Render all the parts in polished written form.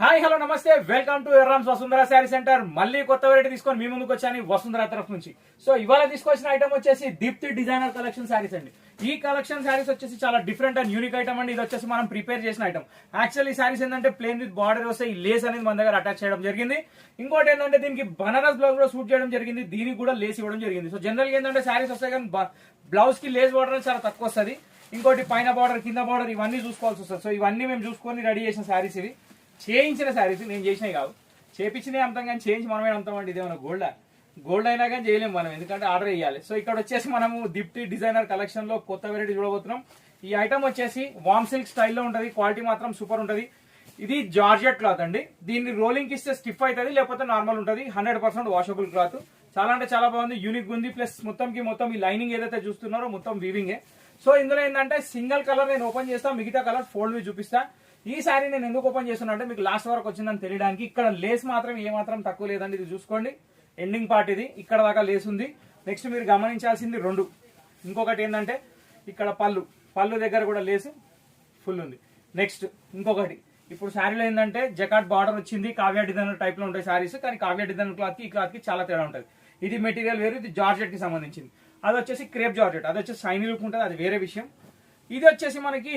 Hi hello నమస్తే welcome to Errams Vasundhara sari centre. మళ్ళీ కొత్త వెరైటీ తీసుకొని మీ ముందుకు వచ్చాను వసుంధర తరఫు నుంచి. సో ఇవాళ తీసుకొచ్చిన ఐటమ్ వచ్చేసి దీప్తి డిజైనర్ కలెక్షన్ శారీస్ అండి. ఈ కలెక్షన్ శారీస్ వచ్చేసి చాలా డిఫరెంట్ అండ్ యూనిక్ ఐటమ్ అండి. ఇది వచ్చేసి మనం ప్రిపేర్ చేసిన ఐటమ్. యాక్చువల్లీ ఈ శారీస్ ఏంటంటే ప్లేన్ విత్ బార్డర్ వస్తే ఈ లేస్ అనేది మన దగ్గర అటాచ్ చేయడం జరిగింది. ఇంకోటి ఏంటంటే దీనికి బనారస్ బ్లౌజ్ కూడా సూట్ చేయడం జరిగింది, దీనికి కూడా లేస్ ఇవ్వడం జరిగింది. సో జనరల్ గా ఏంటంటే శారీస్ వస్తాయి కానీ బ్లౌజ్ కి లేస్ బార్డర్ చాలా తక్కువ వస్తుంది. ఇంకోటి పైన బార్డర్ కింద బార్డర్ ఇవన్నీ చూసుకోవాల్సి వస్తుంది. సో ఇవన్నీ మేము చూసుకొని రెడీ చేసిన శారీస్ ఇవి. చేయించిన శారీస్ నేను చేసినవి కావు, చేపించినవి అమ్ముతాం కానీ చేయించి మనమే అమ్ముతామండి. ఇదేమన్నా గోల్డ్ అయినా కానీ చేయలేము మనం, ఎందుకంటే ఆర్డర్ చేయాలి. సో ఇక్కడ వచ్చేసి మనము దీప్తి డిజైనర్ కలెక్షన్ లో కొత్త వెరైటీ చూడబోతున్నాం. ఈ ఐటమ్ వచ్చేసి వామ్ సిల్క్ స్టైల్లో ఉంటుంది, క్వాలిటీ మాత్రం సూపర్ ఉంటుంది. ఇది జార్జెట్ క్లాత్ అండి. దీన్ని రోలింగ్ ఇస్తే స్టిఫ్ అవుతుంది, లేకపోతే నార్మల్ ఉంటుంది. 100% వాషబుల్ క్లాత్. చాలా అంటే చాలా బాగుంది, యూనిక్ ఉంది. ప్లస్ మొత్తం ఈ లైనింగ్ ఏదైతే చూస్తున్నారో మొత్తం వీవింగే. సో ఇందులో ఏంటంటే సింగిల్ కలర్ నేను ఓపెన్ చేస్తా, మిగతా కలర్ ఫోల్డ్ చూపిస్తా. ఈ శారీ నేను ఎందుకు ఓపెన్ చేస్తున్నా అంటే మీకు లాస్ట్ వరకు వచ్చిందని తెలియడానికి. ఇక్కడ లేస్ మాత్రం ఏమాత్రం తక్కువ లేదండి. ఇది చూసుకోండి, ఎండింగ్ పార్ట్ ఇది, ఇక్కడ దాకా లేస్ ఉంది. నెక్స్ట్ మీరు గమనించాల్సింది రెండు. ఇంకొకటి ఏంటంటే ఇక్కడ పళ్ళు దగ్గర కూడా లేస్ ఫుల్ ఉంది. నెక్స్ట్ ఇంకొకటి, ఇప్పుడు శారీలో ఏంటంటే జకాట్ బార్డర్ వచ్చింది. కావ్య డిజైనర్ టైప్ లో ఉంటాయి శారీస్, కానీ కావ్య డిజైనర్ క్లాత్ కి ఈ క్లాత్ కి చాలా తేడా ఉంటుంది. ఇది మెటీరియల్ వేరు, ఇది జార్జెట్ కి సంబంధించింది. అది వచ్చేసి క్రేప్ జార్జెట్, అది వచ్చేసి షైనీ లుక్ ఉంటుంది, అది వేరే విషయం. ఇది వచ్చేసి మనకి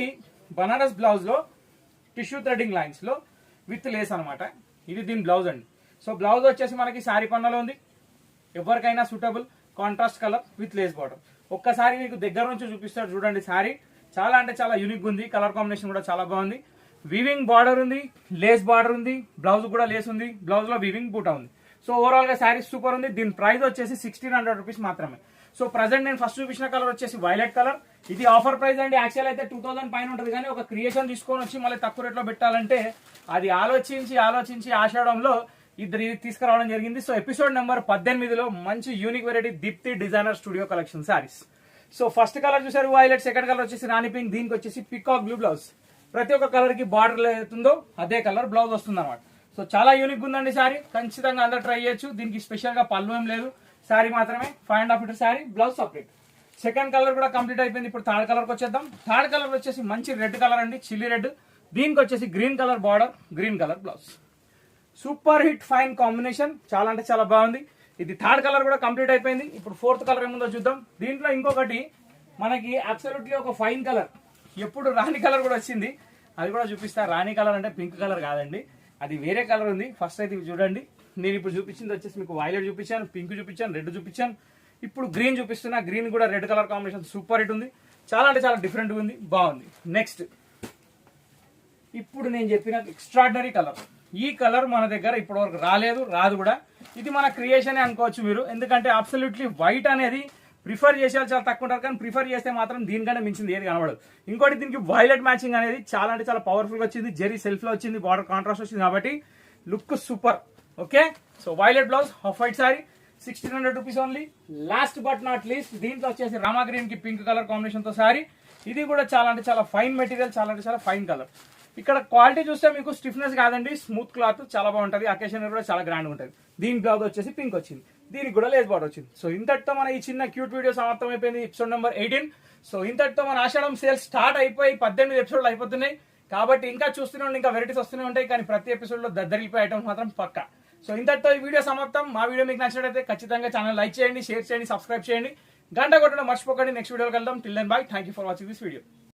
బనారస్ బ్లౌజ్ లో టిష్యూ థ్రెడింగ్ లైన్స్ లో విత్ లేస్ అనమాట. ఇది దీని బ్లౌజ్ అండి. సో బ్లౌజ్ వచ్చేసి మనకి శారీ పన్నలో ఉంది, ఎవరికైనా suitable contrast colour with lace border. ఒక్కసారి మీకు దగ్గర నుంచి చూపిస్తాడు చూడండి. శారీ చాలా అంటే చాలా యూనిక్ ఉంది, కలర్ కాంబినేషన్ కూడా చాలా బాగుంది. వీవింగ్ బార్డర్ ఉంది, లేస్ బార్డర్ ఉంది, బ్లౌజ్ కూడా లేస్ ఉంది, బ్లౌజ్ లో వీవింగ్ బూటా ఉంది. సో ఓవరాల్ గా శారీ సూపర్ ఉంది. దీని ప్రైస్ వచ్చేసి 1600 రూపీస్ మాత్రమే. సో ప్రజెంట్ నేను ఫస్ట్ చూపించిన కలర్ వచ్చేసి వైలెట్ కలర్. ఇది ఆఫర్ ప్రైస్ అండి. యాక్చువల్ అయితే 2000 పైన ఉంటుంది, కానీ ఒక క్రియేషన్ తీసుకొని వచ్చి మళ్ళీ తక్కువ రేట్లో పెట్టాలంటే అది ఆలోచించి ఆషాఢంలో ఇది తీసుకురావడం జరిగింది. సో ఎపిసోడ్ నెంబర్ 18లో మంచి unique variety Deepti designer studio collection saris. So first colour చూసారు వైలెట్, సెకండ్ కలర్ వచ్చేసి రాణి పింక్, దీనికి వచ్చేసి పికాక్ బ్లూ బ్లౌజ్. ప్రతి ఒక్క కలర్ కి బార్డర్ ఏతుందో అదే కలర్ బ్లౌజ్ వస్తుంది అనమాట. సో చాలా యూనిక్ ఉందండి శారీ, ఖచ్చితంగా అందరూ ట్రై చేయొచ్చు. దీనికి స్పెషల్ గా పళ్ళు ఏం లేదు, శారీ మాత్రమే 5.5 metre sari, blouse separate. Second colour కూడా కంప్లీట్ అయిపోయింది. ఇప్పుడు థర్డ్ కలర్ కి వచ్చేద్దాం. థర్డ్ కలర్ వచ్చేసి మంచి రెడ్ కలర్ అండి, చిల్లీ రెడ్. దీనికి వచ్చేసి green colour border, green colour blouse. Super hit fine combination, చాలా అంటే చాలా బాగుంది. ఇది థర్డ్ కలర్ కూడా కంప్లీట్ అయిపోయింది. ఇప్పుడు ఫోర్త్ కలర్ ఏముందో చూద్దాం. దీంట్లో ఇంకొకటి మనకి అబ్సల్యూట్లీ ఒక ఫైన్ కలర్, ఎప్పుడు రాణి కలర్ కూడా వచ్చింది, అది కూడా చూపిస్తా. రాణి కలర్ అంటే పింక్ కలర్ కాదండి, అది వేరే కలర్ ఉంది. ఫస్ట్ అయితే ఇవి చూడండి. నేను ఇప్పుడు చూపించింది వచ్చేసి మీకు వైలెట్ చూపించాను, పింక్ చూపించాను, రెడ్ చూపించాను. ఇప్పుడు గ్రీన్ చూపిస్తున్నా. గ్రీన్ కూడా red colour combination super hit ఉంది, చాలా అంటే చాలా డిఫరెంట్ ఉంది, బాగుంది. నెక్స్ట్ ఇప్పుడు నేను చెప్పిన ఎక్స్ట్రాడినరీ కలర్. ఈ కలర్ మన దగ్గర ఇప్పటి వరకు రాదు కూడా. ఇది మన క్రియేషన్ అనుకోవచ్చు మీరు, ఎందుకంటే అబ్సల్యూట్లీ వైట్ అనేది ప్రిఫర్ చేసే వాళ్ళు చాలా తక్కువ ఉంటారు, కానీ ప్రిఫర్ చేస్తే మాత్రం దీనికంటే మించింది ఏది కనబడదు. ఇంకోటి దీనికి వైలెట్ మ్యాచింగ్ అనేది చాలా అంటే చాలా పవర్ఫుల్ గా వచ్చింది. జెరీ సెల్ఫ్ లో వచ్చింది, బార్డర్ కాంట్రాస్ట్ వచ్చింది, కాబట్టి look super. Okay, so violet blouse, half white sorry, 1600 rupees only. Last but not least, దీంట్లో వచ్చేసి రామా గ్రీన్ కి పింక్ కలర్ కాంబినేషన్ తో సారీ. ఇది కూడా చాలా అంటే చాలా ఫైన్ మెటీరియల్, చాలా అంటే చాలా ఫైన్ కలర్. ఇక్కడ క్వాలిటీ చూస్తే మీకు స్టిఫ్నెస్ కాదండి, స్మూత్ క్లాత్, చాలా బాగుంటుంది. అకేషన్ కూడా చాలా గ్రాండ్ ఉంటుంది. దీని బ్లౌజ్ వచ్చేసి పింక్ వచ్చింది, దీనికి కూడా లేస్ బార్డర్ వచ్చింది. సో ఇంతటితో మన ఈ చిన్న క్యూట్ వీడియో సమాప్తం అయిపోయింది, ఎపిసోడ్ నెంబర్ 18. సో ఇంతటితో మన ఆషాఢం సేల్స్ స్టార్ట్ అయిపోయి 18 ఎపిసోడ్లు అయిపోతున్నాయి. కాబట్టి ఇంకా చూస్తూనే ఉండి ఇంకా వెరైటీస్ వస్తూనే ఉంటాయి, కానీ ప్రతి ఎపిసోడ్ లో దద్దరిపోయే ఐటమ్స్ మాత్రం పక్కా. సో ఇంతటితో ఈ వీడియో సమాప్తం. మా వీడియో మీకు నచ్చినట్లయితే ఖచ్చితంగా ఛానల్ లైక్ చేయండి, షేర్ చేయండి, సబ్స్క్రైబ్ చేయండి, గంట కొట్టడం మర్చిపోకండి. నెక్స్ట్ వీడియోకి వెళ్దాం. Till then bye, thank you for watching this video.